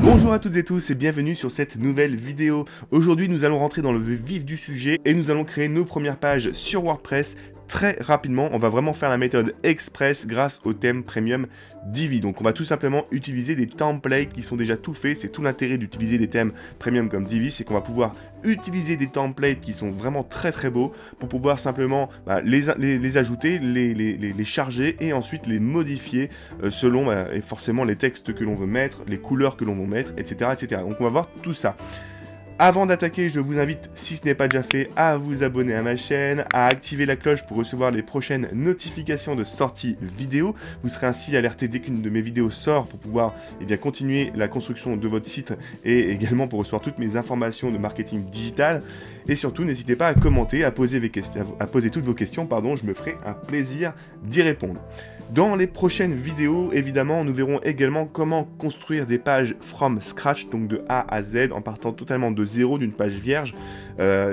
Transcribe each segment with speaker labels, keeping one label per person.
Speaker 1: Bonjour à toutes et tous et bienvenue sur cette nouvelle vidéo. Aujourd'hui nous allons rentrer dans le vif du sujet et nous allons créer nos premières pages sur WordPress très rapidement. On va vraiment faire la méthode express grâce au thème premium Divi. Donc on va tout simplement utiliser des templates qui sont déjà tout faits. C'est tout l'intérêt d'utiliser des thèmes premium comme Divi, c'est qu'on va pouvoir utiliser des templates qui sont vraiment très beaux pour pouvoir simplement les ajouter, les charger et ensuite les modifier selon et forcément les textes que l'on veut mettre, les couleurs que l'on veut mettre, etc. Donc on va voir tout ça. Avant d'attaquer, je vous invite, si ce n'est pas déjà fait, à vous abonner à ma chaîne, à activer la cloche pour recevoir les prochaines notifications de sortie vidéo. Vous serez ainsi alerté dès qu'une de mes vidéos sort pour pouvoir continuer la construction de votre site et également pour recevoir toutes mes informations de marketing digital. Et surtout, n'hésitez pas à commenter, à poser toutes vos questions, je me ferai un plaisir d'y répondre. Dans les prochaines vidéos, évidemment, nous verrons également comment construire des pages from scratch, donc de A à Z, en partant totalement de zéro, d'une page vierge.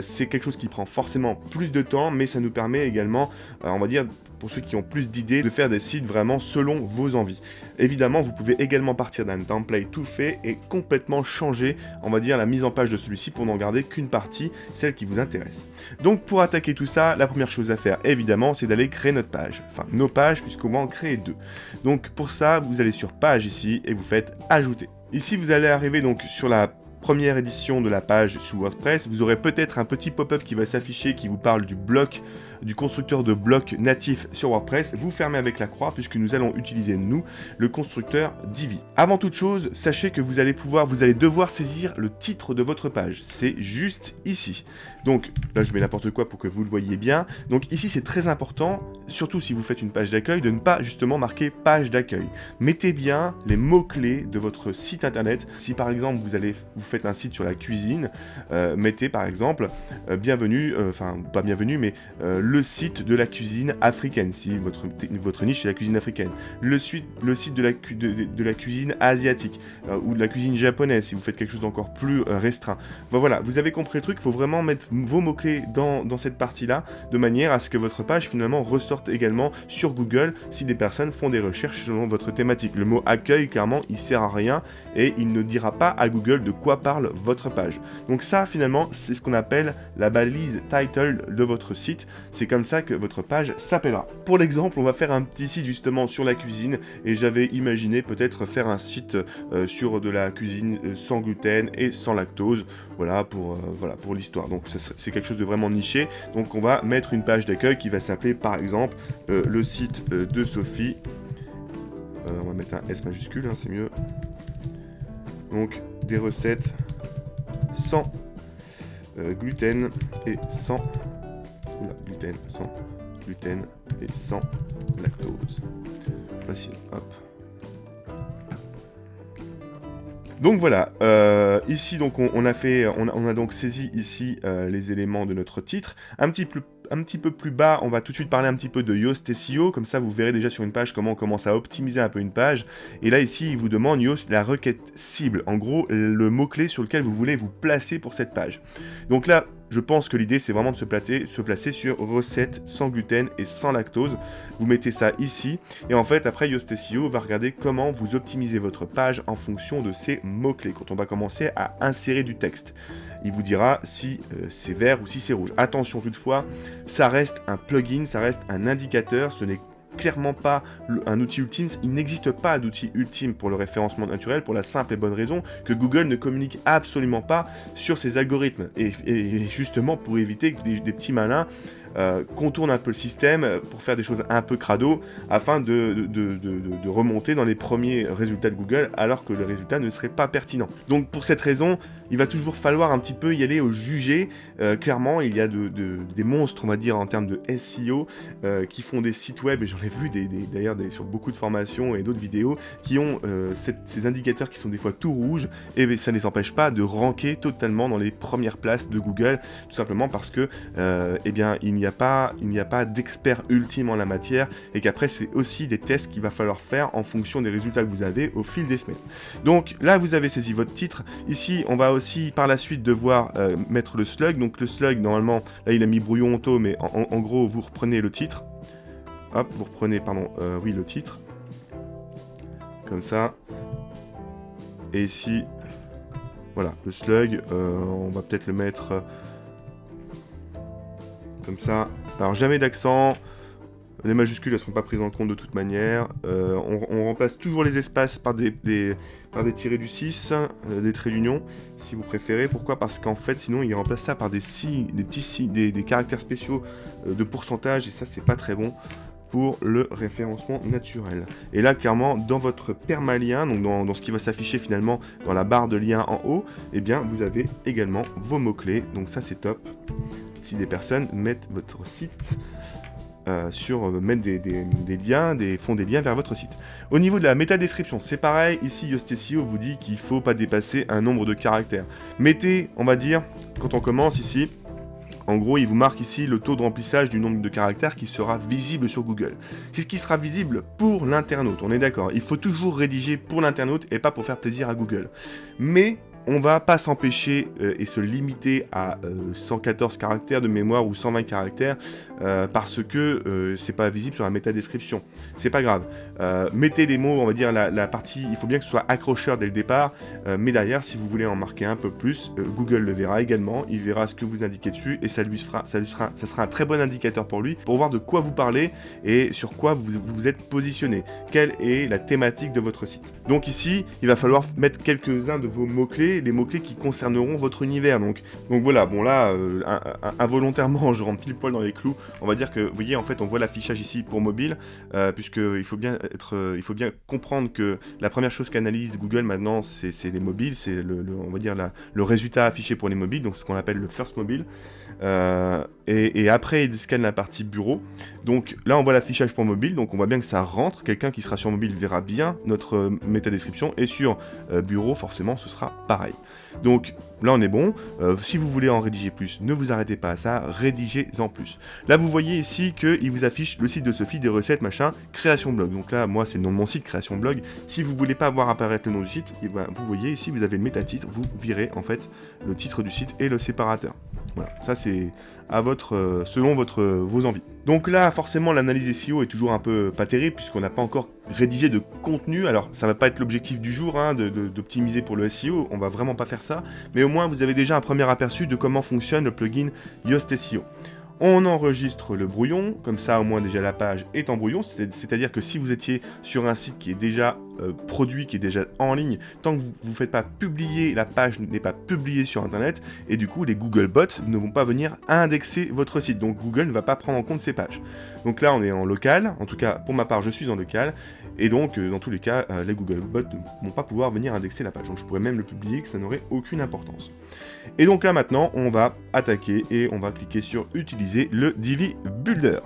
Speaker 1: C'est quelque chose qui prend forcément plus de temps, mais ça nous permet également, on va dire, pour ceux qui ont plus d'idées, de faire des sites vraiment selon vos envies. Évidemment, vous pouvez également partir d'un template tout fait et complètement changer, on va dire, la mise en page de celui-ci pour n'en garder qu'une partie, celle qui vous intéresse. Donc pour attaquer tout ça, la première chose à faire, évidemment, c'est d'aller créer notre page. Enfin, nos pages, puisqu'on va en créer deux. Donc pour ça, vous allez sur page ici et vous faites ajouter. Ici, vous allez arriver donc sur la première édition de la page sous WordPress. Vous aurez peut-être un petit pop-up qui va s'afficher qui vous parle du constructeur de blocs natif sur WordPress. Vous fermez avec la croix puisque nous allons utiliser, nous, le constructeur Divi. Avant toute chose, sachez que vous allez devoir saisir le titre de votre page. C'est juste ici. Donc là, je mets n'importe quoi pour que vous le voyez bien. Donc ici, c'est très important, surtout si vous faites une page d'accueil, de ne pas justement marquer page d'accueil. Mettez bien les mots-clés de votre site internet. Si par exemple, vous faites un site sur la cuisine, mettez par exemple bienvenue, pas bienvenue, mais le site de la cuisine africaine, si votre niche est la cuisine africaine. Le site de la cuisine asiatique, ou de la cuisine japonaise, si vous faites quelque chose d'encore plus restreint. Voilà, vous avez compris le truc, il faut vraiment mettre vos mots-clés dans cette partie-là, de manière à ce que votre page finalement ressorte également sur Google si des personnes font des recherches selon votre thématique. Le mot accueil, clairement, il sert à rien et il ne dira pas à Google de quoi parle votre page. Donc ça, finalement, c'est ce qu'on appelle la balise title de votre site. C'est comme ça que votre page s'appellera. Pour l'exemple, on va faire un petit site justement sur la cuisine et j'avais imaginé peut-être faire un site sur de la cuisine sans gluten et sans lactose. Voilà pour l'histoire. Donc c'est quelque chose de vraiment niché. Donc on va mettre une page d'accueil qui va s'appeler par exemple le site de Sophie. On va mettre un S majuscule, hein, c'est mieux. Donc des recettes sans gluten et sans gluten et sans lactose. Facile, hop. Donc voilà, ici donc on a donc saisi ici les éléments de notre titre. Un petit peu plus bas, on va tout de suite parler un petit peu de Yoast SEO, comme ça vous verrez déjà sur une page comment on commence à optimiser un peu une page. Et là ici, il vous demande Yoast la requête cible, en gros le mot-clé sur lequel vous voulez vous placer pour cette page. Donc là, je pense que l'idée c'est vraiment de se placer sur recettes sans gluten et sans lactose. Vous mettez ça ici et en fait après Yoast SEO va regarder comment vous optimisez votre page en fonction de ces mots-clés quand on va commencer à insérer du texte. Il vous dira si c'est vert ou si c'est rouge. Attention toutefois, ça reste un plugin, ça reste un indicateur, ce n'est clairement pas un outil ultime, il n'existe pas d'outil ultime pour le référencement naturel pour la simple et bonne raison que Google ne communique absolument pas sur ses algorithmes et justement pour éviter que des petits malins contournent un peu le système pour faire des choses un peu crado afin de remonter dans les premiers résultats de Google alors que le résultat ne serait pas pertinent. Donc pour cette raison, il va toujours falloir un petit peu y aller au jugé. Clairement, il y a des monstres, on va dire, en termes de SEO qui font des sites web, et j'en ai vu d'ailleurs sur beaucoup de formations et d'autres vidéos, qui ont ces indicateurs qui sont des fois tout rouges, et ça ne les empêche pas de ranker totalement dans les premières places de Google, tout simplement parce que il n'y a pas d'expert ultime en la matière, et qu'après c'est aussi des tests qu'il va falloir faire en fonction des résultats que vous avez au fil des semaines. Donc là, vous avez saisi votre titre. Ici, on va aussi par la suite devoir mettre le slug. Donc le slug, normalement, là il a mis brouillon auto, mais en gros, vous reprenez le titre. Hop, vous reprenez, le titre. Comme ça. Et ici, voilà, le slug, on va peut-être le mettre comme ça. Alors jamais d'accent, les majuscules elles sont pas prises en compte de toute manière. On remplace toujours les espaces par des tirés du 6, des traits d'union, si vous préférez. Pourquoi? Parce qu'en fait sinon il remplace ça par des petits signes, des caractères spéciaux de pourcentage, et ça c'est pas très bon pour le référencement naturel. Et là, clairement, dans votre permalien, donc dans ce qui va s'afficher finalement dans la barre de lien en haut, eh bien, vous avez également vos mots-clés. Donc ça, c'est top. Si des personnes mettent votre site mettent des liens, font des liens vers votre site. Au niveau de la métadescription, c'est pareil. Ici, Yoast SEO vous dit qu'il ne faut pas dépasser un nombre de caractères. Mettez, on va dire, quand on commence ici, en gros, il vous marque ici le taux de remplissage du nombre de caractères qui sera visible sur Google. C'est ce qui sera visible pour l'internaute, on est d'accord. Il faut toujours rédiger pour l'internaute et pas pour faire plaisir à Google. Mais on va pas s'empêcher et se limiter à 114 caractères de mémoire ou 120 caractères parce que c'est pas visible sur la métadescription. C'est pas grave. Mettez les mots, on va dire la partie, il faut bien que ce soit accrocheur dès le départ, mais derrière, si vous voulez en marquer un peu plus, Google le verra également, il verra ce que vous indiquez dessus et ça sera un très bon indicateur pour lui pour voir de quoi vous parlez et sur quoi vous êtes positionné. Quelle est la thématique de votre site. Donc ici, il va falloir mettre quelques-uns de vos mots-clés, les mots-clés qui concerneront votre univers. Donc voilà, bon là, involontairement, je rentre pile poil dans les clous. On va dire que, vous voyez, en fait, on voit l'affichage ici pour mobile, puisqu'il faut bien comprendre que la première chose qu'analyse Google maintenant, c'est les mobiles, c'est on va dire le résultat affiché pour les mobiles, donc ce qu'on appelle le first mobile. Et après, il scanne la partie bureau. Donc là, on voit l'affichage pour mobile, donc on voit bien que ça rentre. Quelqu'un qui sera sur mobile verra bien notre métadescription, et sur bureau, forcément, ce sera pareil. Donc là, on est bon. Si vous voulez en rédiger plus, ne vous arrêtez pas à ça, rédigez-en plus. Là, vous voyez ici qu'il vous affiche le site de Sophie, des recettes, machin, création blog. Donc là, moi, c'est le nom de mon site, création blog. Si vous voulez pas voir apparaître le nom du site, et ben, vous voyez ici, vous avez le métatitre, vous virez en fait le titre du site et le séparateur. Voilà, ça c'est à selon vos envies. Donc là, forcément, l'analyse SEO est toujours un peu pas terrible puisqu'on n'a pas encore rédigé de contenu. Alors, ça va pas être l'objectif du jour, hein, d'optimiser pour le SEO. On va vraiment pas faire ça. Mais au moins, vous avez déjà un premier aperçu de comment fonctionne le plugin Yoast SEO. On enregistre le brouillon, comme ça au moins déjà la page est en brouillon, c'est-à-dire que si vous étiez sur un site qui est déjà produit, qui est déjà en ligne, tant que vous ne faites pas publier, la page n'est pas publiée sur internet, et du coup les Google bots ne vont pas venir indexer votre site, donc Google ne va pas prendre en compte ces pages. Donc là on est en local, en tout cas pour ma part je suis en local, et donc dans tous les cas les Google bots ne vont pas pouvoir venir indexer la page, donc je pourrais même le publier que ça n'aurait aucune importance. Et donc là maintenant on va attaquer et on va cliquer sur utiliser le Divi Builder.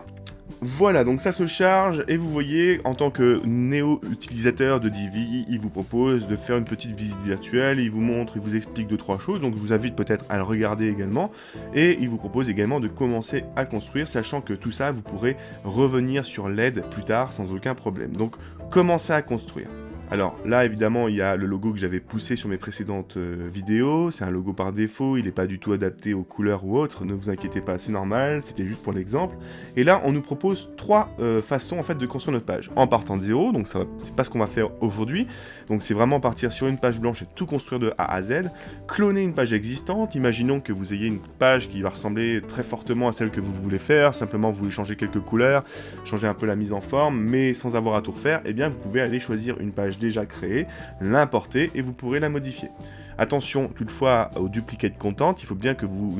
Speaker 1: Voilà, donc ça se charge et vous voyez, en tant que néo-utilisateur de Divi, il vous propose de faire une petite visite virtuelle, il vous montre, il vous explique 2-3 choses, donc je vous invite peut-être à le regarder également, et il vous propose également de commencer à construire, sachant que tout ça, vous pourrez revenir sur l'aide plus tard sans aucun problème. Donc, commencez à construire. Alors là, évidemment, il y a le logo que j'avais poussé sur mes précédentes vidéos. C'est un logo par défaut, il n'est pas du tout adapté aux couleurs ou autres. Ne vous inquiétez pas, c'est normal, c'était juste pour l'exemple. Et là, on nous propose 3 façons en fait de construire notre page. En partant de zéro, donc c'est pas ce qu'on va faire aujourd'hui. Donc c'est vraiment partir sur une page blanche et tout construire de A à Z. Cloner une page existante. Imaginons que vous ayez une page qui va ressembler très fortement à celle que vous voulez faire. Simplement, vous voulez changer quelques couleurs, changer un peu la mise en forme, mais sans avoir à tout refaire. Eh bien, vous pouvez aller choisir une page déjà créée, l'importer et vous pourrez la modifier. Attention toutefois au duplicate content, il faut bien que vous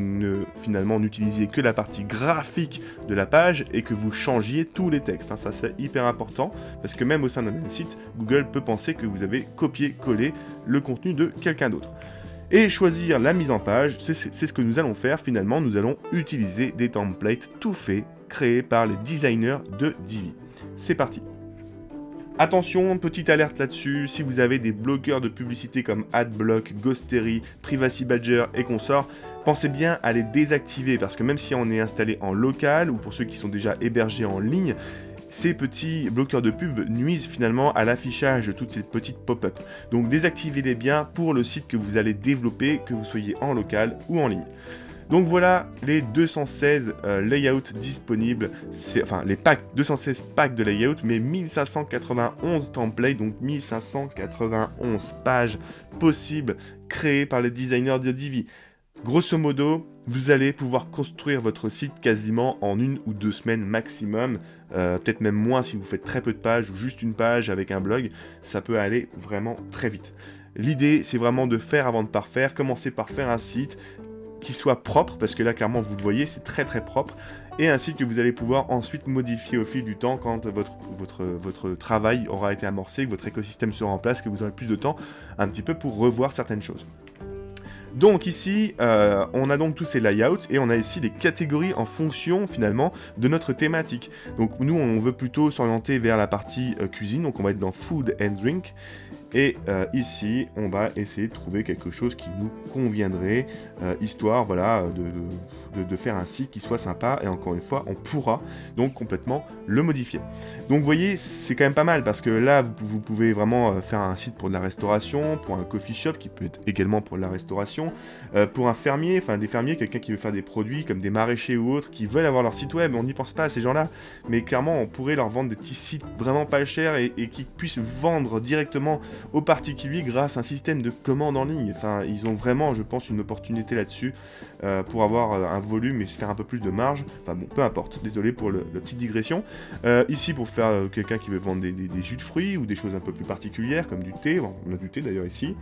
Speaker 1: finalement n'utilisiez que la partie graphique de la page et que vous changiez tous les textes. Ça c'est hyper important parce que même au sein d'un même site, Google peut penser que vous avez copié-collé le contenu de quelqu'un d'autre. Et choisir la mise en page, c'est ce que nous allons faire finalement, nous allons utiliser des templates tout faits créés par les designers de Divi. C'est parti. Attention, petite alerte là-dessus, si vous avez des bloqueurs de publicité comme AdBlock, Ghostery, Privacy Badger et consorts, pensez bien à les désactiver parce que même si on est installé en local ou pour ceux qui sont déjà hébergés en ligne, ces petits bloqueurs de pub nuisent finalement à l'affichage de toutes ces petites pop-up. Donc désactivez-les bien pour le site que vous allez développer, que vous soyez en local ou en ligne. Donc voilà les 216 layouts disponibles, enfin les packs, 216 packs de layout, mais 1591 templates, donc 1591 pages possibles créées par les designers de Divi. Grosso modo, vous allez pouvoir construire votre site quasiment en 1 ou 2 semaines maximum, peut-être même moins si vous faites très peu de pages ou juste une page avec un blog, ça peut aller vraiment très vite. L'idée, c'est vraiment de faire avant de parfaire, commencer par faire un site qui soit propre, parce que là, clairement, vous le voyez, c'est très très propre, et un site que vous allez pouvoir ensuite modifier au fil du temps quand votre travail aura été amorcé, que votre écosystème sera en place, que vous aurez plus de temps un petit peu pour revoir certaines choses. Donc ici, on a donc tous ces layouts et on a ici des catégories en fonction finalement de notre thématique. Donc nous, on veut plutôt s'orienter vers la partie cuisine, donc on va être dans Food and Drink. Et ici, on va essayer de trouver quelque chose qui nous conviendrait, histoire voilà, de faire un site qui soit sympa. Et encore une fois, on pourra donc complètement le modifier. Donc vous voyez, c'est quand même pas mal parce que là, vous pouvez vraiment faire un site pour de la restauration, pour un coffee shop qui peut être également pour de la restauration, pour un fermier, enfin des fermiers, quelqu'un qui veut faire des produits comme des maraîchers ou autres qui veulent avoir leur site web. On n'y pense pas à ces gens-là, mais clairement, on pourrait leur vendre des petits sites vraiment pas chers et qui puissent vendre directement aux particuliers grâce à un système de commande en ligne. Enfin, ils ont vraiment, je pense, une opportunité là-dessus pour avoir un volume et se faire un peu plus de marge. Enfin bon, peu importe. Désolé pour la petite digression. Ici, pour faire quelqu'un qui veut vendre des jus de fruits ou des choses un peu plus particulières comme du thé. Bon, on a du thé d'ailleurs ici.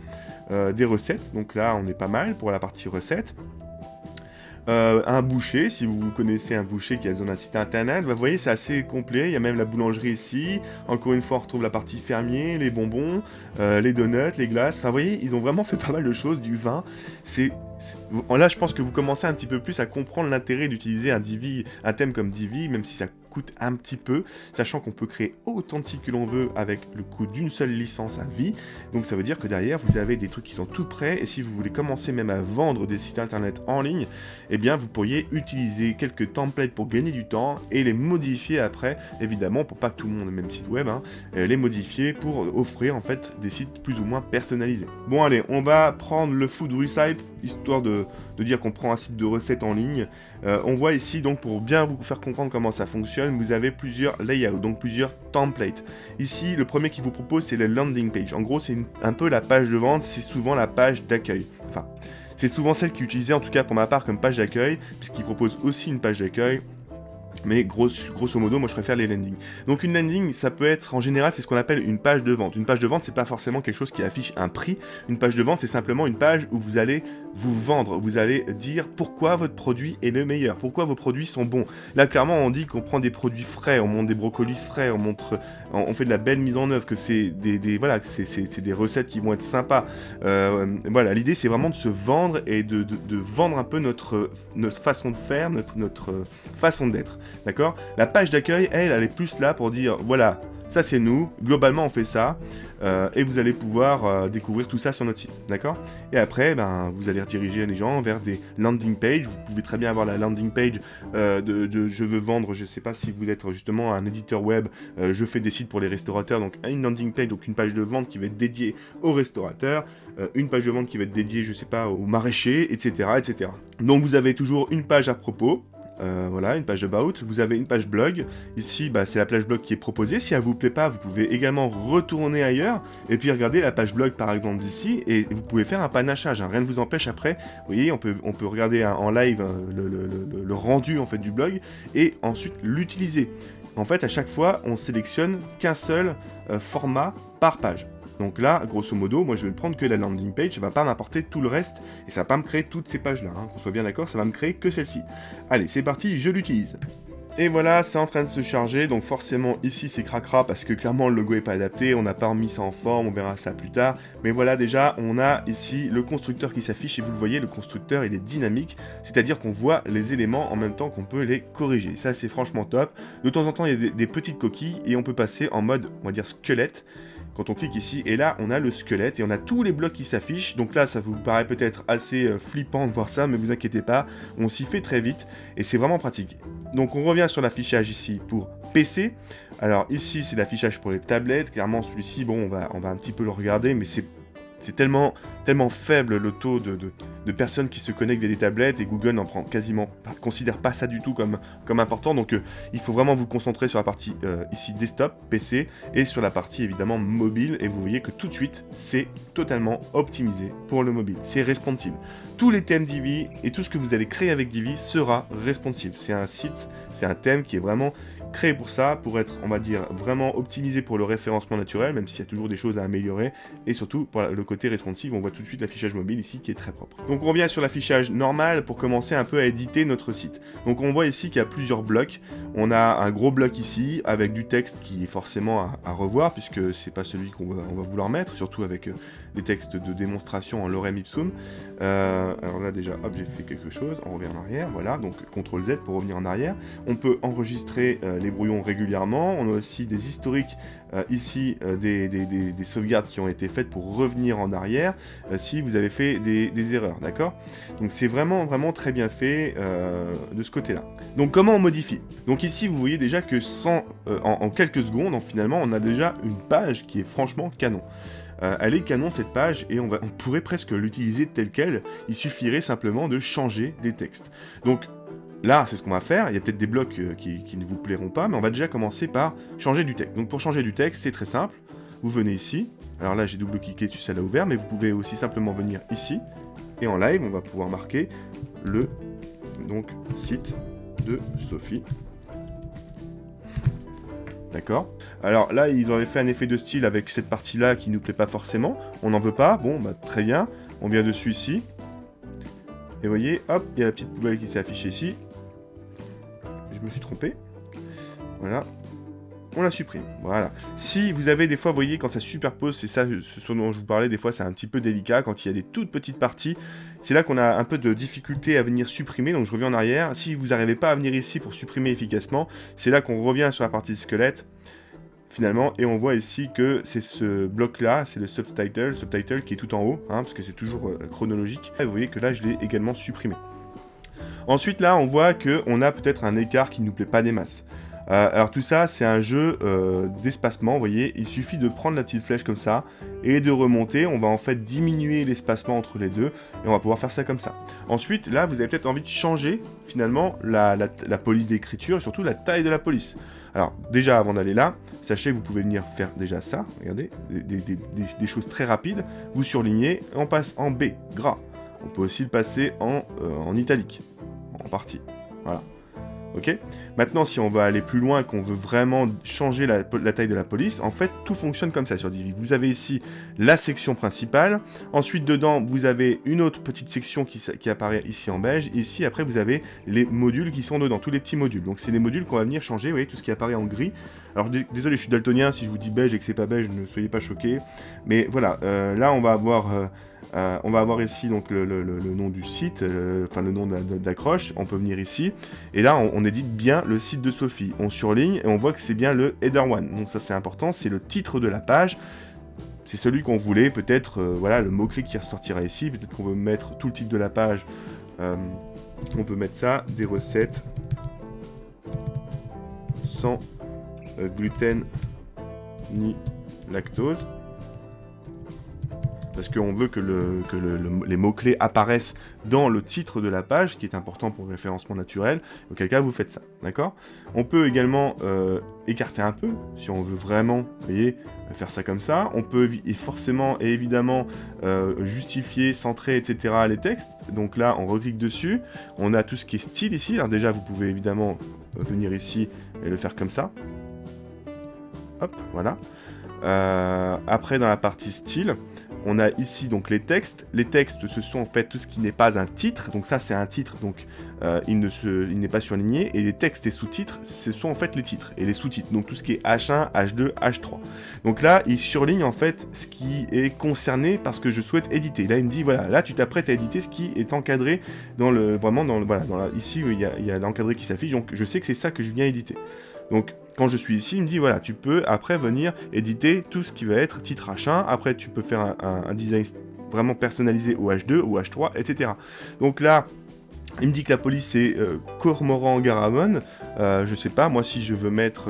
Speaker 1: Des recettes. Donc là, on est pas mal pour la partie recettes. Un boucher, si vous connaissez un boucher qui a besoin d'un site internet, bah, vous voyez c'est assez complet, il y a même la boulangerie ici, encore une fois on retrouve la partie fermier, les bonbons, les donuts, les glaces, enfin vous voyez ils ont vraiment fait pas mal de choses, du vin, là je pense que vous commencez un petit peu plus à comprendre l'intérêt d'utiliser un thème comme Divi, même si ça coûte un petit peu, sachant qu'on peut créer autant de sites que l'on veut avec le coût d'une seule licence à vie, donc ça veut dire que derrière vous avez des trucs qui sont tout prêts, et si vous voulez commencer même à vendre des sites internet en ligne, eh bien vous pourriez utiliser quelques templates pour gagner du temps, et les modifier après, évidemment pour pas que tout le monde ait le même site web, les modifier pour offrir en fait des sites plus ou moins personnalisés. Bon allez, on va prendre le Food Recipe, histoire de dire qu'on prend un site de recettes en ligne. On voit ici, donc pour bien vous faire comprendre comment ça fonctionne, vous avez plusieurs layouts, donc plusieurs templates. Ici, le premier qui vous propose, c'est le landing page. En gros, c'est un peu la page de vente, c'est souvent la page d'accueil. Enfin, c'est souvent celle qui est utilisée, en tout cas pour ma part, comme page d'accueil, puisqu'il propose aussi une page d'accueil. Mais grosso modo, moi je préfère les landings. Donc une landing, ça peut être, en général, c'est ce qu'on appelle une page de vente. Une page de vente, c'est pas forcément quelque chose qui affiche un prix. Une page de vente, c'est simplement une page où vous allez vous vendre. Vous allez dire pourquoi votre produit est le meilleur, pourquoi vos produits sont bons. Là, clairement, on dit qu'on prend des produits frais, on montre des brocolis frais, on fait de la belle mise en œuvre, que c'est voilà, que c'est des recettes qui vont être sympas. Voilà, l'idée, c'est vraiment de se vendre et de vendre un peu notre façon de faire, notre façon d'être. D'accord ? La page d'accueil, elle est plus là pour dire, voilà, ça c'est nous, globalement on fait ça, et vous allez pouvoir découvrir tout ça sur notre site, d'accord ? Et après, vous allez rediriger les gens vers des landing pages. Vous pouvez très bien avoir la landing page de je veux vendre, je sais pas si vous êtes justement un éditeur web, je fais des sites pour les restaurateurs, donc une landing page, donc une page de vente qui va être dédiée aux restaurateurs, une page de vente qui va être dédiée, je sais pas, aux maraîchers, etc., etc. Donc vous avez toujours une page à propos. Voilà, une page about, vous avez une page blog, ici c'est la page blog qui est proposée, si elle vous plaît pas, vous pouvez également retourner ailleurs, et puis regarder la page blog par exemple d'ici, et vous pouvez faire un panachage, rien ne vous empêche après, vous voyez, on peut regarder en live le rendu en fait du blog, et ensuite l'utiliser. En fait, à chaque fois, on sélectionne qu'un seul format par page. Donc là, grosso modo, moi je vais ne prendre que la landing page, ça va pas m'apporter tout le reste, et ça va pas me créer toutes ces pages-là, qu'on soit bien d'accord, ça va me créer que celle-ci. Allez, c'est parti, je l'utilise. Et voilà, c'est en train de se charger, donc forcément ici c'est cracra parce que clairement le logo est pas adapté, on n'a pas remis ça en forme, on verra ça plus tard. Mais voilà, déjà on a ici le constructeur qui s'affiche et vous le voyez, le constructeur il est dynamique, c'est-à-dire qu'on voit les éléments en même temps qu'on peut les corriger. Ça c'est franchement top. De temps en temps il y a des petites coquilles et on peut passer en mode, on va dire squelette. Quand on clique ici, et là on a le squelette et on a tous les blocs qui s'affichent, donc là ça vous paraît peut-être assez flippant de voir ça, mais vous inquiétez pas, on s'y fait très vite et c'est vraiment pratique. Donc on revient sur l'affichage ici pour PC, alors ici c'est l'affichage pour les tablettes, clairement celui-ci, bon on va un petit peu le regarder, mais c'est tellement faible le taux de personnes qui se connectent via des tablettes et Google n'en prend quasiment pas, considère pas ça du tout comme important. Donc il faut vraiment vous concentrer sur la partie ici desktop, PC et sur la partie évidemment mobile. Et vous voyez que tout de suite, c'est totalement optimisé pour le mobile. C'est responsive. Tous les thèmes Divi et tout ce que vous allez créer avec Divi sera responsive. C'est un site, c'est un thème qui est vraiment créé pour ça, pour être, on va dire, vraiment optimisé pour le référencement naturel, même s'il y a toujours des choses à améliorer, et surtout pour le côté responsive, on voit tout de suite l'affichage mobile ici qui est très propre. Donc on revient sur l'affichage normal pour commencer un peu à éditer notre site. Donc on voit ici qu'il y a plusieurs blocs. On a un gros bloc ici avec du texte qui est forcément à revoir, puisque c'est pas celui qu'on va vouloir mettre, surtout avec des textes de démonstration en lorem ipsum. Alors là déjà, hop, j'ai fait quelque chose, on revient en arrière, voilà, donc CTRL Z pour revenir en arrière. On peut enregistrer les brouillons régulièrement, on a aussi des historiques ici, des sauvegardes qui ont été faites pour revenir en arrière si vous avez fait des erreurs, d'accord? Donc c'est vraiment très bien fait de ce côté-là. Donc comment on modifie? Donc ici vous voyez déjà que en quelques secondes, finalement, on a déjà une page qui est franchement canon. Elle est canon cette page et on pourrait presque l'utiliser telle quelle, il suffirait simplement de changer des textes. Donc là, c'est ce qu'on va faire, il y a peut-être des blocs qui ne vous plairont pas, mais on va déjà commencer par changer du texte. Donc pour changer du texte, c'est très simple, vous venez ici, alors là j'ai double-cliqué sur celle-là ouvert, mais vous pouvez aussi simplement venir ici, et en live, on va pouvoir marquer le site de Sophie. D'accord. Alors là, ils avaient fait un effet de style avec cette partie-là qui nous plaît pas forcément. On n'en veut pas. Bon, bah très bien. On vient dessus ici. Et vous voyez, hop, il y a la petite poubelle qui s'est affichée ici. Je me suis trompé. Voilà. On la supprime. Voilà. Si vous avez des fois, vous voyez, quand ça superpose, c'est ça ce dont je vous parlais, des fois c'est un petit peu délicat, quand il y a des toutes petites parties, c'est là qu'on a un peu de difficulté à venir supprimer, donc je reviens en arrière. Si vous n'arrivez pas à venir ici pour supprimer efficacement, c'est là qu'on revient sur la partie squelette, finalement, et on voit ici que c'est ce bloc-là, c'est le subtitle qui est tout en haut, hein, parce que c'est toujours chronologique. Et vous voyez que là, je l'ai également supprimé. Ensuite, là, on voit qu'on a peut-être un écart qui ne nous plaît pas des masses. Alors tout ça, c'est un jeu d'espacement, vous voyez, il suffit de prendre la petite flèche comme ça, et de remonter, on va en fait diminuer l'espacement entre les deux, et on va pouvoir faire ça comme ça. Ensuite, là, vous avez peut-être envie de changer, finalement, la police d'écriture, et surtout la taille de la police. Alors, déjà, avant d'aller là, sachez que vous pouvez venir faire déjà ça, regardez, des choses très rapides, vous surlignez, et on passe en B, gras. On peut aussi le passer en italique, en partie, voilà. Ok. Maintenant, si on va aller plus loin, qu'on veut vraiment changer la taille de la police, en fait, tout fonctionne comme ça sur Divi. Vous avez ici la section principale. Ensuite, dedans, vous avez une autre petite section qui apparaît ici en beige. Ici, après, vous avez les modules qui sont dedans, tous les petits modules. Donc, c'est des modules qu'on va venir changer. Vous voyez, tout ce qui apparaît en gris. Alors, désolé, je suis daltonien. Si je vous dis beige et que c'est pas beige, ne soyez pas choqués. Mais voilà, là, on va avoir ici donc le nom du site, enfin le nom d'accroche. On peut venir ici. Et là, on édite bien le site de Sophie. On surligne et on voit que c'est bien le header 1. Donc ça, c'est important. C'est le titre de la page. C'est celui qu'on voulait. Peut-être, voilà, le mot-clé qui ressortira ici. Peut-être qu'on veut mettre tout le titre de la page. On peut mettre ça, des recettes sans gluten ni lactose. Parce qu'on veut que les mots-clés apparaissent dans le titre de la page, qui est important pour le référencement naturel. Auquel cas, vous faites ça, d'accord? On peut également écarter un peu, si on veut vraiment, vous voyez, faire ça comme ça. On peut forcément et évidemment justifier, centrer, etc. les textes. Donc là, on reclique dessus. On a tout ce qui est style ici. Alors déjà, vous pouvez évidemment venir ici et le faire comme ça. Hop, voilà. Après, dans la partie style, on a ici donc les textes. Les textes, ce sont en fait tout ce qui n'est pas un titre. Donc ça, c'est un titre, donc il n'est pas surligné. Et les textes et sous-titres, ce sont en fait les titres et les sous-titres. Donc tout ce qui est H1, H2, H3. Donc là, il surligne en fait ce qui est concerné parce que je souhaite éditer. Là, il me dit, voilà, là, tu t'apprêtes à éditer ce qui est encadré ici, il y a l'encadré qui s'affiche. Donc je sais que c'est ça que je viens éditer. Donc, quand je suis ici, il me dit, voilà, tu peux après venir éditer tout ce qui va être titre H1. Après, tu peux faire un design vraiment personnalisé au H2, au H3, etc. Donc là, il me dit que la police, c'est Cormoran Garamond. Je sais pas, moi, si je veux mettre...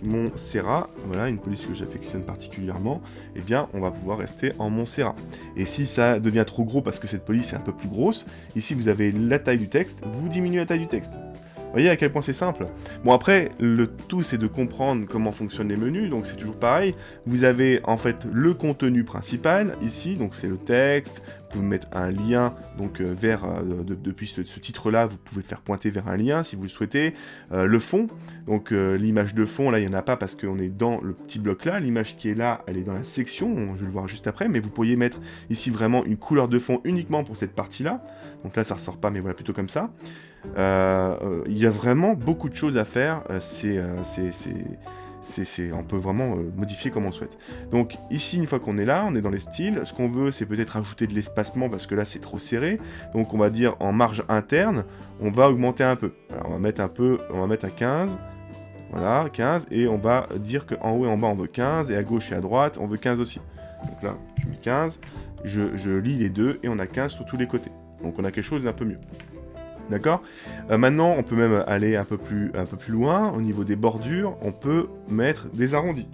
Speaker 1: Montserrat, voilà, une police que j'affectionne particulièrement, eh bien, on va pouvoir rester en Montserrat. Et si ça devient trop gros parce que cette police est un peu plus grosse, ici vous avez la taille du texte, vous diminuez la taille du texte. Vous voyez à quel point c'est simple. Bon après, le tout c'est de comprendre comment fonctionnent les menus, donc c'est toujours pareil. Vous avez en fait le contenu principal ici, donc c'est le texte. Vous pouvez mettre un lien donc vers, depuis ce titre-là, vous pouvez faire pointer vers un lien si vous le souhaitez. Le fond, donc l'image de fond, là il n'y en a pas parce qu'on est dans le petit bloc là. L'image qui est là, elle est dans la section, je vais le voir juste après, mais vous pourriez mettre ici vraiment une couleur de fond uniquement pour cette partie-là. Donc là ça ressort pas, mais voilà, plutôt comme ça. Il y a vraiment beaucoup de choses à faire, on peut vraiment modifier comme on le souhaite. Donc ici, une fois qu'on est là, on est dans les styles, ce qu'on veut c'est peut-être ajouter de l'espacement parce que là c'est trop serré, donc on va dire en marge interne, on va augmenter un peu. Alors, on va mettre à 15, voilà, 15, et on va dire qu'en haut et en bas on veut 15, et à gauche et à droite on veut 15 aussi. Donc là, je mets 15, je lis les deux, et on a 15 sur tous les côtés. Donc on a quelque chose d'un peu mieux. D'accord. Maintenant, on peut même aller un peu plus loin. Au niveau des bordures, on peut mettre des arrondis.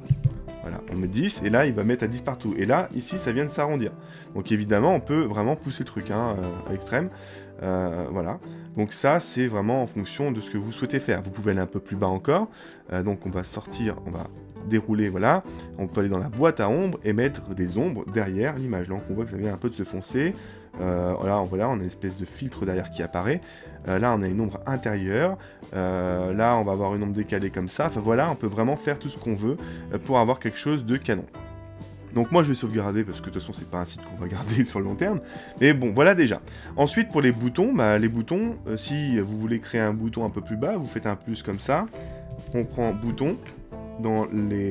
Speaker 1: Voilà, on met 10, et là, il va mettre à 10 partout. Et là, ici, ça vient de s'arrondir. Donc évidemment, on peut vraiment pousser le truc à l'extrême. Voilà. Donc ça, c'est vraiment en fonction de ce que vous souhaitez faire. Vous pouvez aller un peu plus bas encore. Donc on va sortir, on va dérouler, voilà. On peut aller dans la boîte à ombres et mettre des ombres derrière l'image. Donc on voit que ça vient un peu de se foncer. Là, voilà, on a une espèce de filtre derrière qui apparaît. Là, on a une ombre intérieure. Là, on va avoir une ombre décalée comme ça. Enfin voilà, on peut vraiment faire tout ce qu'on veut pour avoir quelque chose de canon. Donc moi je vais sauvegarder parce que de toute façon c'est pas un site qu'on va garder sur le long terme. Mais bon voilà déjà. Ensuite pour les boutons, les boutons, si vous voulez créer un bouton un peu plus bas, vous faites un plus comme ça. On prend bouton dans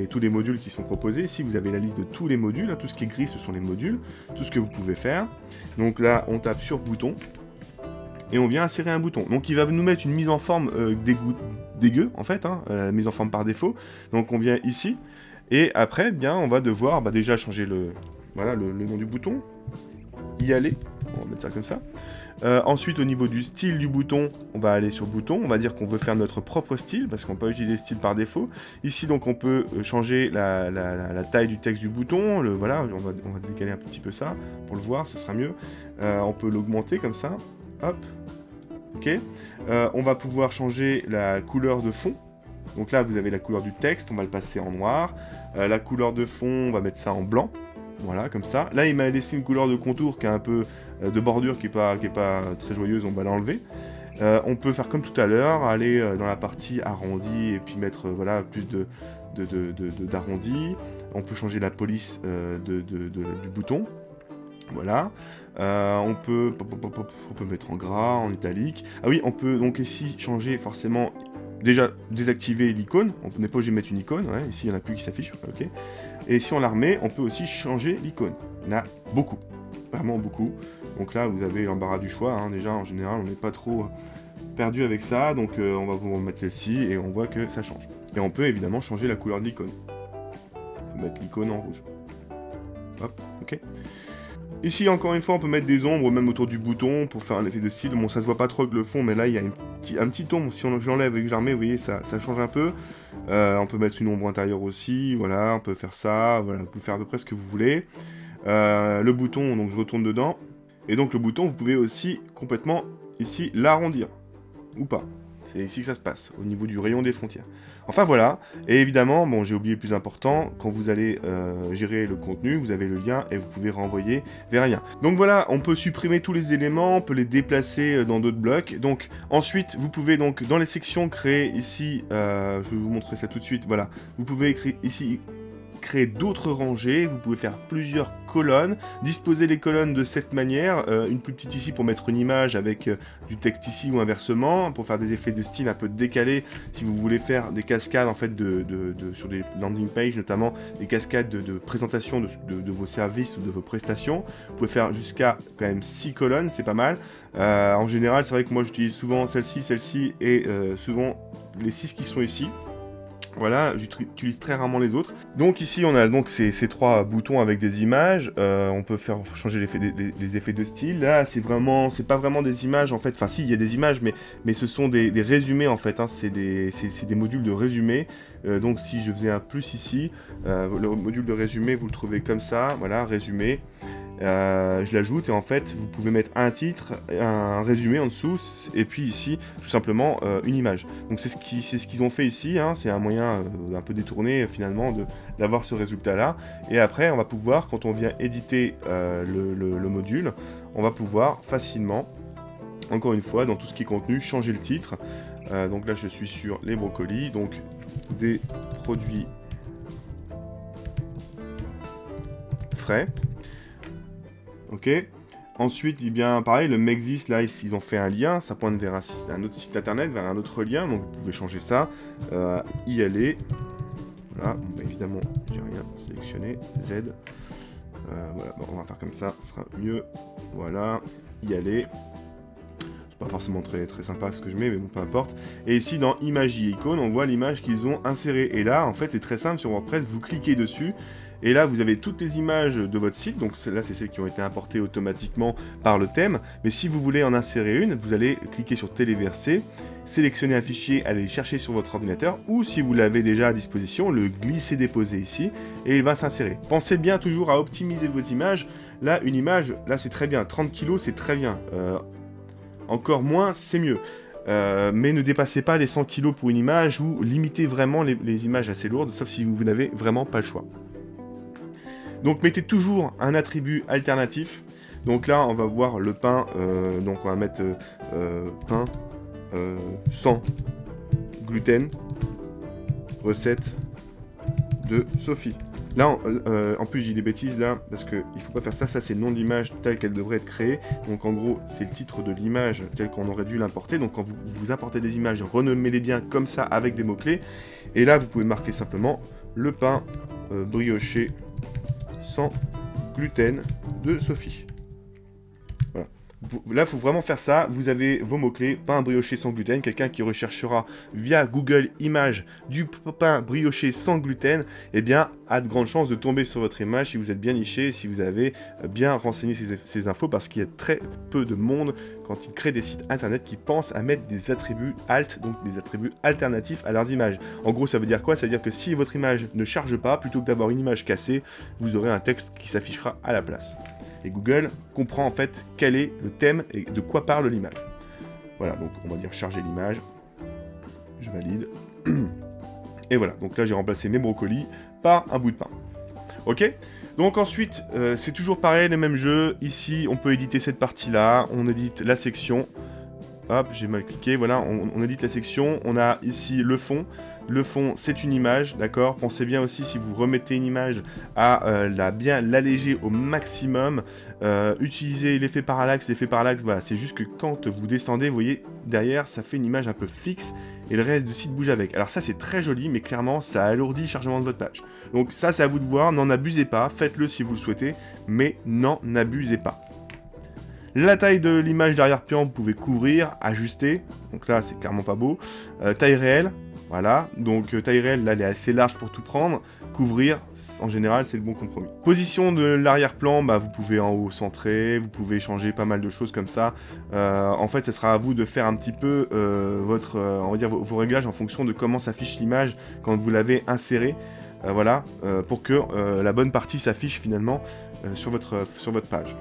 Speaker 1: tous les modules qui sont proposés. Ici vous avez la liste de tous les modules, tout ce qui est gris ce sont les modules, tout ce que vous pouvez faire. Donc là on tape sur bouton et on vient insérer un bouton. Donc il va nous mettre une mise en forme dégueu en fait, la mise en forme par défaut. Donc on vient ici. Et après, bien, on va devoir déjà changer le nom du bouton, y aller, on va mettre ça comme ça. Ensuite, au niveau du style du bouton, on va aller sur bouton, on va dire qu'on veut faire notre propre style, parce qu'on peut pas utiliser style par défaut. Ici, donc, on peut changer la taille du texte du bouton, voilà, on va décaler un petit peu ça, pour le voir, ce sera mieux. On peut l'augmenter comme ça, hop, ok. On va pouvoir changer la couleur de fond. Donc là, vous avez la couleur du texte, on va le passer en noir. La couleur de fond, on va mettre ça en blanc. Voilà, comme ça. Là, il m'a laissé une couleur de contour qui a un peu de bordure qui est pas très joyeuse, on va l'enlever. On peut faire comme tout à l'heure, aller dans la partie arrondie et puis mettre voilà, plus d'arrondi. On peut changer la police du bouton. Voilà. On peut mettre en gras, en italique. Ah oui, on peut donc ici changer forcément... Déjà, désactiver l'icône, on n'est pas obligé de mettre une icône, ouais. Ici il n'y en a plus qui s'affiche, ok. Et si on la remet, on peut aussi changer l'icône. Il y en a beaucoup, vraiment beaucoup. Donc là, vous avez l'embarras du choix, déjà en général, on n'est pas trop perdu avec ça, donc on va vous mettre celle-ci et on voit que ça change. Et on peut évidemment changer la couleur de l'icône. On peut mettre l'icône en rouge. Hop, ok. Ici, encore une fois, on peut mettre des ombres, même autour du bouton, pour faire un effet de style. Bon, ça se voit pas trop avec le fond, mais là, il y a un petit ombre. Si j'enlève et que j'en remets, vous voyez, ça change un peu. On peut mettre une ombre intérieure aussi, voilà, on peut faire ça, voilà, vous pouvez faire à peu près ce que vous voulez. Le bouton, donc je retourne dedans. Et donc, le bouton, vous pouvez aussi complètement, ici, l'arrondir. Ou pas. C'est ici que ça se passe, au niveau du rayon des frontières. Enfin voilà, et évidemment, bon j'ai oublié le plus important, quand vous allez gérer le contenu, vous avez le lien et vous pouvez renvoyer vers un lien. Donc voilà, on peut supprimer tous les éléments, on peut les déplacer dans d'autres blocs. Donc ensuite, vous pouvez donc dans les sections créer ici, je vais vous montrer ça tout de suite, voilà, vous pouvez écrire ici... créer d'autres rangées, vous pouvez faire plusieurs colonnes, disposer les colonnes de cette manière, une plus petite ici pour mettre une image avec du texte ici ou inversement, pour faire des effets de style un peu décalés, si vous voulez faire des cascades en fait sur des landing pages notamment, des cascades de présentation de vos services ou de vos prestations, vous pouvez faire jusqu'à quand même 6 colonnes, c'est pas mal. En général, c'est vrai que moi j'utilise souvent celle-ci et souvent les 6 qui sont ici. Voilà, j'utilise très rarement les autres. Donc ici, on a donc ces 3 boutons avec des images. On peut faire changer les effets de style. Là, c'est pas vraiment des images, en fait. Enfin, si, il y a des images, mais ce sont des résumés, en fait. Hein. C'est des modules de résumé. Donc si je faisais un plus ici, le module de résumé, vous le trouvez comme ça. Voilà, résumé. Je l'ajoute et en fait vous pouvez mettre un titre, un résumé en dessous et puis ici tout simplement une image. Donc c'est ce qu'ils ont fait ici, hein. C'est un moyen un peu détourné finalement d'avoir ce résultat là. Et après on va pouvoir, quand on vient éditer le module, on va pouvoir facilement, encore une fois dans tout ce qui est contenu, changer le titre. Donc là je suis sur les brocolis, donc des produits frais. Ok. Ensuite, eh bien, pareil, le Mexis, là, ils ont fait un lien, ça pointe vers un autre site internet, vers un autre lien, donc vous pouvez changer ça, y aller. Voilà, bon, bah, évidemment, j'ai rien sélectionné, Z. Voilà, bon, on va faire comme ça, ce sera mieux. Voilà, y aller. C'est pas forcément très sympa ce que je mets, mais bon, peu importe. Et ici, dans Images et icônes, on voit l'image qu'ils ont insérée. Et là, en fait, c'est très simple sur WordPress, vous cliquez dessus. Et là, vous avez toutes les images de votre site, donc là, c'est celles qui ont été importées automatiquement par le thème. Mais si vous voulez en insérer une, vous allez cliquer sur Téléverser, sélectionner un fichier, aller le chercher sur votre ordinateur, ou si vous l'avez déjà à disposition, le glisser-déposer ici, et il va s'insérer. Pensez bien toujours à optimiser vos images. Là, une image, là, c'est très bien. 30 kg, c'est très bien. Encore moins, c'est mieux. Mais ne dépassez pas les 100 kg pour une image, ou limitez vraiment les images assez lourdes, sauf si vous n'avez vraiment pas le choix. Donc mettez toujours un attribut alternatif. Donc là on va voir le pain, donc on va mettre pain sans gluten, recette de Sophie. Là en plus j'ai des bêtises là, parce qu'il ne faut pas faire ça, ça c'est le nom de l'image telle qu'elle devrait être créée. Donc en gros c'est le titre de l'image tel qu'on aurait dû l'importer. Donc quand vous importez des images, renommez-les bien comme ça avec des mots-clés. Et là vous pouvez marquer simplement le pain brioché sans gluten de Sophie. Voilà. Là, il faut vraiment faire ça. Vous avez vos mots-clés, pain brioché sans gluten. Quelqu'un qui recherchera via Google Images du pain brioché sans gluten, eh bien, a de grandes chances de tomber sur votre image si vous êtes bien niché, si vous avez bien renseigné ces infos, parce qu'il y a très peu de monde, quand ils créent des sites internet, qui pensent à mettre des attributs alt, donc des attributs alternatifs à leurs images. En gros, ça veut dire quoi? Ça veut dire que si votre image ne charge pas, plutôt que d'avoir une image cassée, vous aurez un texte qui s'affichera à la place. Et Google comprend en fait quel est le thème et de quoi parle l'image. Voilà, donc on va dire charger l'image. Je valide. Et voilà, donc là j'ai remplacé mes brocolis par un bout de pain. Ok? Donc ensuite, c'est toujours pareil, les mêmes jeux. Ici, on peut éditer cette partie-là. On édite la section. Hop, j'ai mal cliqué. Voilà, on édite la section. On a ici le fond. Le fond, c'est une image, d'accord? Pensez bien aussi, si vous remettez une image, à bien l'alléger au maximum. Utilisez l'effet parallaxe. L'effet parallaxe, voilà, c'est juste que quand vous descendez, vous voyez, derrière, ça fait une image un peu fixe et le reste du site bouge avec. Alors ça, c'est très joli, mais clairement, ça alourdit le chargement de votre page. Donc ça, c'est à vous de voir. N'en abusez pas. Faites-le si vous le souhaitez, mais n'en abusez pas. La taille de l'image d'arrière-plan, vous pouvez couvrir, ajuster. Donc là, c'est clairement pas beau. Taille réelle. Voilà, donc taille réelle, là, elle est assez large pour tout prendre. Couvrir, en général, c'est le bon compromis. Position de l'arrière-plan, bah, vous pouvez en haut centrer, vous pouvez changer pas mal de choses comme ça. En fait, ce sera à vous de faire un petit peu on va dire vos réglages en fonction de comment s'affiche l'image quand vous l'avez insérée. Voilà, pour que la bonne partie s'affiche finalement sur votre page.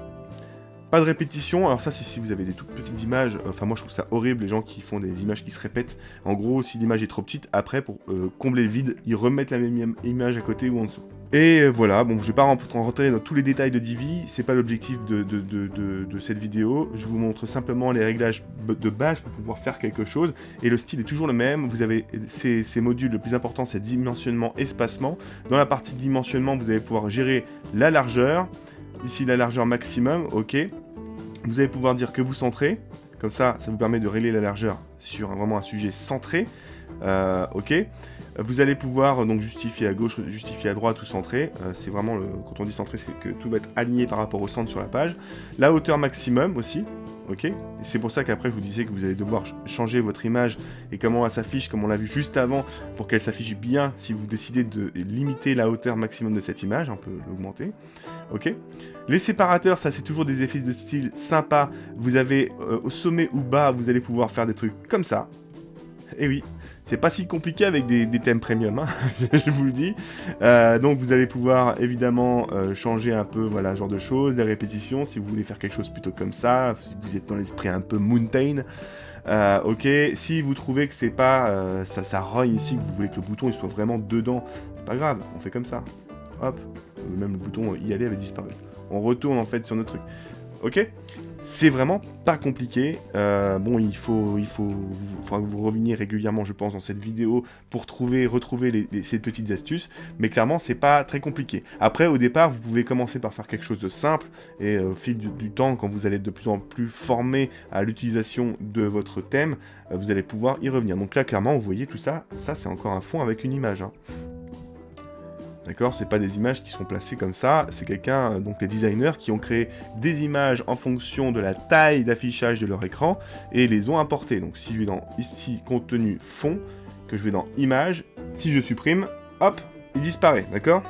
Speaker 1: Pas de répétition, alors ça c'est si vous avez des toutes petites images, enfin moi je trouve ça horrible les gens qui font des images qui se répètent. En gros, si l'image est trop petite, après pour combler le vide, ils remettent la même image à côté ou en dessous. Et voilà, bon je vais pas rentrer dans tous les détails de Divi, c'est pas l'objectif de cette vidéo, je vous montre simplement les réglages de base pour pouvoir faire quelque chose, et le style est toujours le même. Vous avez ces modules, le plus important c'est dimensionnement, espacement. Dans la partie dimensionnement, vous allez pouvoir gérer la largeur. Ici, la largeur maximum, ok. Vous allez pouvoir dire que vous centrez. Comme ça, ça vous permet de régler la largeur sur vraiment un sujet centré. Ok. Vous allez pouvoir donc justifier à gauche, justifier à droite ou centrer. C'est vraiment, quand on dit centrer, c'est que tout va être aligné par rapport au centre sur la page. La hauteur maximum aussi. Ok. Et c'est pour ça qu'après je vous disais que vous allez devoir changer votre image et comment elle s'affiche, comme on l'a vu juste avant, pour qu'elle s'affiche bien si vous décidez de limiter la hauteur maximum de cette image, on peut l'augmenter. Ok. Les séparateurs, ça c'est toujours des effets de style sympas. Vous avez au sommet ou bas, vous allez pouvoir faire des trucs comme ça. Et oui, c'est pas si compliqué avec des thèmes premium, hein, je vous le dis. Donc vous allez pouvoir évidemment changer un peu, voilà, ce genre de choses, des répétitions, si vous voulez faire quelque chose plutôt comme ça, si vous êtes dans l'esprit un peu mountain. Ok, si vous trouvez que c'est pas, ça rogne ici, que vous voulez que le bouton il soit vraiment dedans, c'est pas grave, on fait comme ça. Hop, même le bouton y aller avait disparu. On retourne en fait sur notre truc. Ok. C'est vraiment pas compliqué. Bon, il faudra que vous reveniez régulièrement, je pense, dans cette vidéo pour retrouver ces petites astuces. Mais clairement, c'est pas très compliqué. Après, au départ, vous pouvez commencer par faire quelque chose de simple. Et au fil du temps, quand vous allez être de plus en plus formé à l'utilisation de votre thème, vous allez pouvoir y revenir. Donc là, clairement, vous voyez tout ça. Ça, c'est encore un fond avec une image, hein. D'accord, c'est pas des images qui sont placées comme ça, c'est quelqu'un, donc les designers, qui ont créé des images en fonction de la taille d'affichage de leur écran et les ont importées. Donc si je vais dans ici, contenu fond, que je vais dans images, si je supprime, hop, il disparaît, d'accord?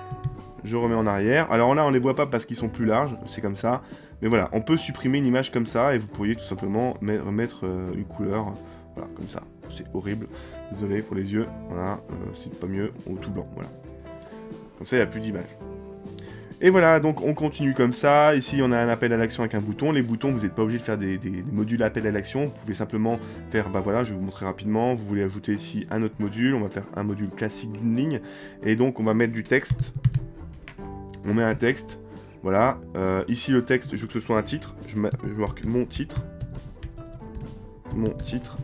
Speaker 1: Je remets en arrière. Alors là, on les voit pas parce qu'ils sont plus larges, c'est comme ça. Mais voilà, on peut supprimer une image comme ça et vous pourriez tout simplement remettre une couleur, voilà, comme ça. C'est horrible, désolé pour les yeux, voilà, c'est pas mieux, ou tout blanc, voilà. Comme ça, il n'y a plus d'image. Et voilà, donc on continue comme ça. Ici, on a un appel à l'action avec un bouton. Les boutons, vous n'êtes pas obligé de faire des modules appel à l'action. Vous pouvez simplement faire, bah voilà, je vais vous montrer rapidement. Vous voulez ajouter ici un autre module. On va faire un module classique d'une ligne. Et donc, on va mettre du texte. On met un texte. Voilà. Ici, le texte, je veux que ce soit un titre. Je marque mon titre. Mon titre.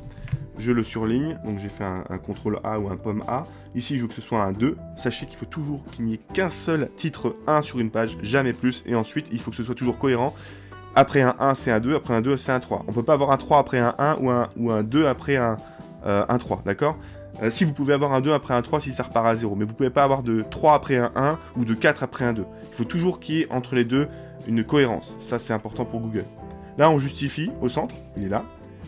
Speaker 1: Je le surligne, donc j'ai fait un CTRL A ou un pomme A. Ici, je veux que ce soit un 2. Sachez qu'il faut toujours qu'il n'y ait qu'un seul titre 1 sur une page, jamais plus. Et ensuite, il faut que ce soit toujours cohérent. Après un 1, c'est un 2. Après un 2, c'est un 3. On ne peut pas avoir un 3 après un 1 ou un 2 après un 3, d'accord? Si vous pouvez avoir un 2 après un 3 si ça repart à 0. Mais vous ne pouvez pas avoir de 3 après un 1 ou de 4 après un 2. Il faut toujours qu'il y ait entre les deux une cohérence. Ça, c'est important pour Google. Là, on justifie au centre. Il est là.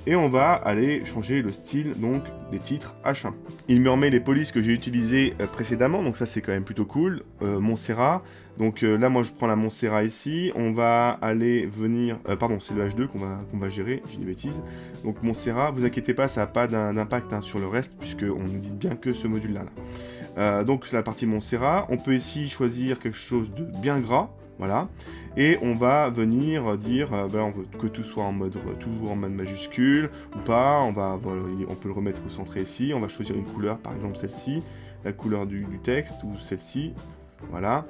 Speaker 1: Et on va aller changer le style, donc, des titres H1. Il me remet les polices que j'ai utilisées précédemment, donc ça c'est quand même plutôt cool. Montserrat, donc là moi je prends la Montserrat ici, on va aller venir... pardon, c'est le H2 qu'on va gérer, j'ai des bêtises. Donc Montserrat, vous inquiétez pas, ça n'a pas d'impact hein, sur le reste, puisqu'on nous dit bien que ce module-là. Là. Donc c'est la partie Montserrat, on peut ici choisir quelque chose de bien gras, voilà. Et on va venir dire, ben on veut que tout soit en mode, toujours en mode majuscule, ou pas, on peut le remettre au centre ici, on va choisir une couleur, par exemple celle-ci, la couleur du texte, ou celle-ci, voilà.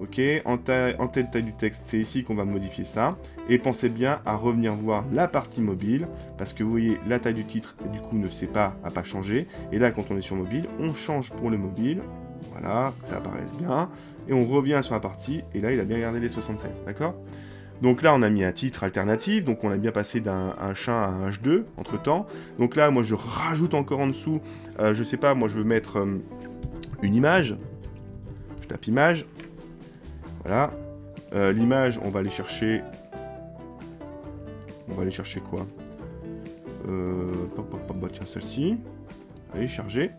Speaker 1: Ok, en telle taille du texte, c'est ici qu'on va modifier ça. Et pensez bien à revenir voir la partie mobile, parce que vous voyez, la taille du titre, du coup, n'a pas changé. Et là, quand on est sur mobile, on change pour le mobile, voilà, que ça apparaisse bien. Et on revient sur la partie, et là il a bien gardé les 76, d'accord? Donc là on a mis un titre alternatif, donc on a bien passé d'un H1 à un H2 entre temps. Donc là moi je rajoute encore en dessous, je sais pas, moi je veux mettre une image, je tape image, voilà. L'image on va aller chercher quoi? Tiens celle-ci, allez charger.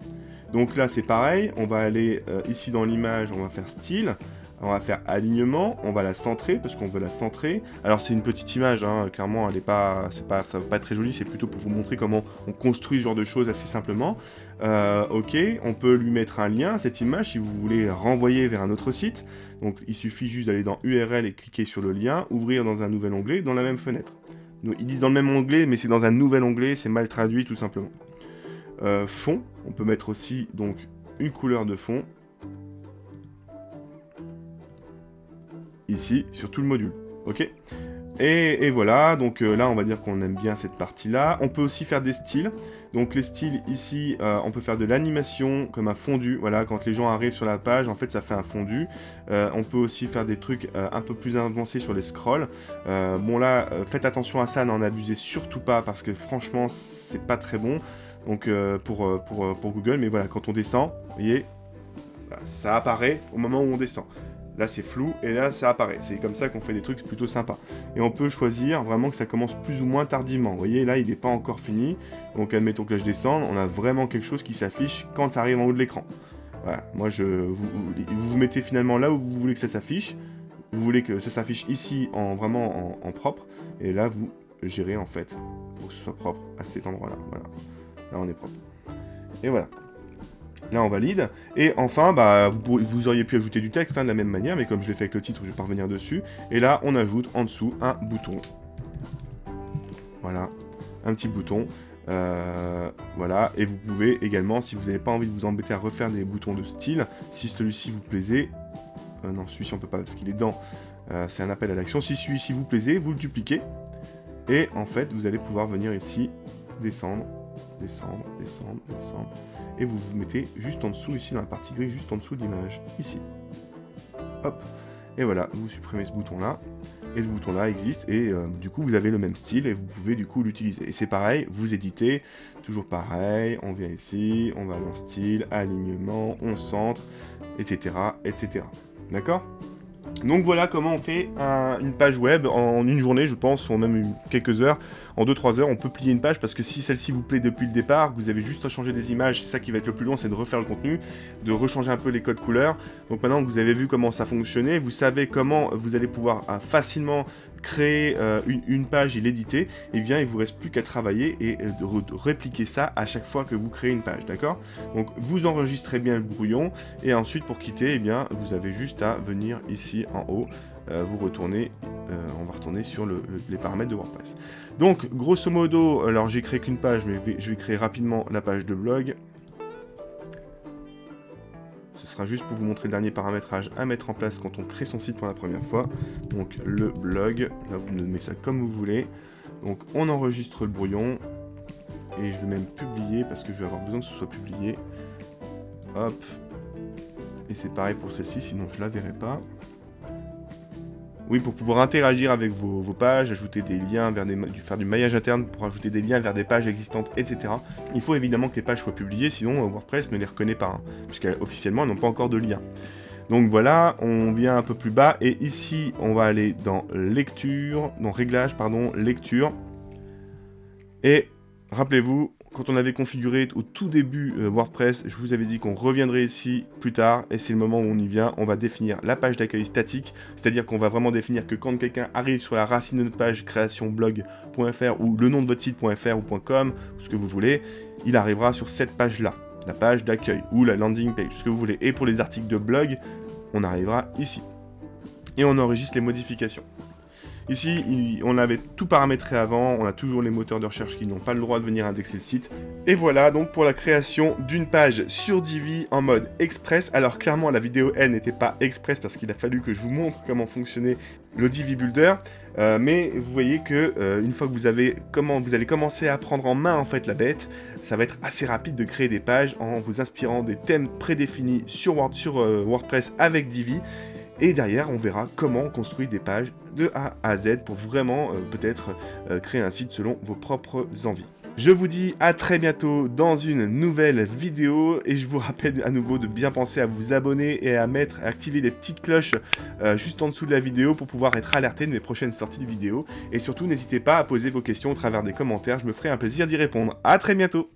Speaker 1: Donc là c'est pareil, on va aller ici dans l'image, on va faire style, on va faire alignement, on va la centrer parce qu'on veut la centrer. Alors c'est une petite image, hein, clairement ça va pas être très joli, c'est plutôt pour vous montrer comment on construit ce genre de choses assez simplement. Ok, on peut lui mettre un lien, cette image, si vous voulez renvoyer vers un autre site. Donc il suffit juste d'aller dans URL et cliquer sur le lien, ouvrir dans un nouvel onglet, dans la même fenêtre. Donc, ils disent dans le même onglet, mais c'est dans un nouvel onglet, c'est mal traduit tout simplement. Fond, on peut mettre aussi donc une couleur de fond ici sur tout le module, ok. Et voilà, donc là on va dire qu'on aime bien cette partie là. On peut aussi faire des styles, donc les styles ici on peut faire de l'animation comme un fondu, voilà, quand les gens arrivent sur la page en fait ça fait un fondu. On peut aussi faire des trucs un peu plus avancés sur les scrolls. Bon là faites attention à ça, n'en abusez surtout pas parce que franchement c'est pas très bon. donc pour Google, mais voilà, quand on descend, vous voyez, voilà, ça apparaît au moment où on descend. Là c'est flou, et là ça apparaît. C'est comme ça qu'on fait des trucs plutôt sympas. Et on peut choisir vraiment que ça commence plus ou moins tardivement. Vous voyez, là il n'est pas encore fini, donc admettons que là je descende, on a vraiment quelque chose qui s'affiche quand ça arrive en haut de l'écran. Voilà, moi vous mettez finalement là où vous voulez que ça s'affiche. Vous voulez que ça s'affiche ici vraiment en propre, et là vous gérez en fait pour que ce soit propre à cet endroit-là. Voilà, là on est propre. Et voilà. Là on valide, et enfin bah, vous auriez pu ajouter du texte de la même manière, mais comme je l'ai fait avec le titre, je vais pas revenir dessus. Et là on ajoute en dessous un bouton. Voilà, un petit bouton. Voilà, et vous pouvez également, si vous n'avez pas envie de vous embêter à refaire des boutons de style, si celui-ci vous plaisait, non celui-ci on peut pas parce qu'il est dans, c'est un appel à l'action, si celui-ci vous plaisait, vous le dupliquez, et en fait vous allez pouvoir venir ici, descendre, descendre, descendre, descendre, et vous vous mettez juste en dessous, ici dans la partie grise, juste en dessous de l'image, ici. Hop, et voilà, vous supprimez ce bouton-là, et ce bouton-là existe, et du coup vous avez le même style, et vous pouvez du coup l'utiliser. Et c'est pareil, vous éditez, toujours pareil, on vient ici, on va dans style, alignement, on centre, etc., etc. D'accord ? Donc voilà comment on fait une page web en une journée, je pense, ou même quelques heures. En 2-3 heures, on peut plier une page, parce que si celle-ci vous plaît depuis le départ, vous avez juste à changer des images, c'est ça qui va être le plus long, c'est de refaire le contenu, de rechanger un peu les codes couleurs. Donc maintenant que vous avez vu comment ça fonctionnait, vous savez comment vous allez pouvoir facilement créer une page et l'éditer, et bien il vous reste plus qu'à travailler et de répliquer ça à chaque fois que vous créez une page, d'accord? Donc vous enregistrez bien le brouillon, et ensuite pour quitter, eh bien vous avez juste à venir ici en haut, vous retournez, on va retourner sur les paramètres de WordPress. Donc grosso modo, alors j'ai créé qu'une page, mais je vais créer rapidement la page de blog. Ce sera juste pour vous montrer le dernier paramétrage à mettre en place quand on crée son site pour la première fois. Donc le blog, là vous mettez ça comme vous voulez. Donc on enregistre le brouillon, et je vais même publier parce que je vais avoir besoin que ce soit publié. Hop. Et c'est pareil pour celle-ci, sinon je la verrai pas. Oui, pour pouvoir interagir avec vos pages, ajouter des liens, faire du maillage interne pour ajouter des liens vers des pages existantes, etc. Il faut évidemment que les pages soient publiées, sinon WordPress ne les reconnaît pas, hein, puisqu'officiellement elles n'ont pas encore de lien. Donc voilà, on vient un peu plus bas, et ici on va aller dans lecture, dans réglage, pardon, lecture. Et rappelez-vous, quand on avait configuré au tout début WordPress, je vous avais dit qu'on reviendrait ici plus tard, et c'est le moment où on y vient. On va définir la page d'accueil statique, c'est-à-dire qu'on va vraiment définir que quand quelqu'un arrive sur la racine de notre page créationblog.fr ou le nom de votre site.fr ou .com, ou ce que vous voulez, il arrivera sur cette page-là, la page d'accueil ou la landing page, ce que vous voulez. Et pour les articles de blog, on arrivera ici. Et on enregistre les modifications. Ici, on avait tout paramétré avant, on a toujours les moteurs de recherche qui n'ont pas le droit de venir indexer le site. Et voilà donc pour la création d'une page sur Divi en mode express. Alors clairement, la vidéo, elle, n'était pas express parce qu'il a fallu que je vous montre comment fonctionnait le Divi Builder. Mais vous voyez que une fois que vous allez commencer à prendre en main en fait la bête, ça va être assez rapide de créer des pages en vous inspirant des thèmes prédéfinis sur WordPress avec Divi. Et derrière, on verra comment on construit des pages de A à Z pour vraiment peut-être créer un site selon vos propres envies. Je vous dis à très bientôt dans une nouvelle vidéo, et je vous rappelle à nouveau de bien penser à vous abonner et à activer les petites cloches juste en dessous de la vidéo pour pouvoir être alerté de mes prochaines sorties de vidéos. Et surtout, n'hésitez pas à poser vos questions au travers des commentaires, je me ferai un plaisir d'y répondre. À très bientôt!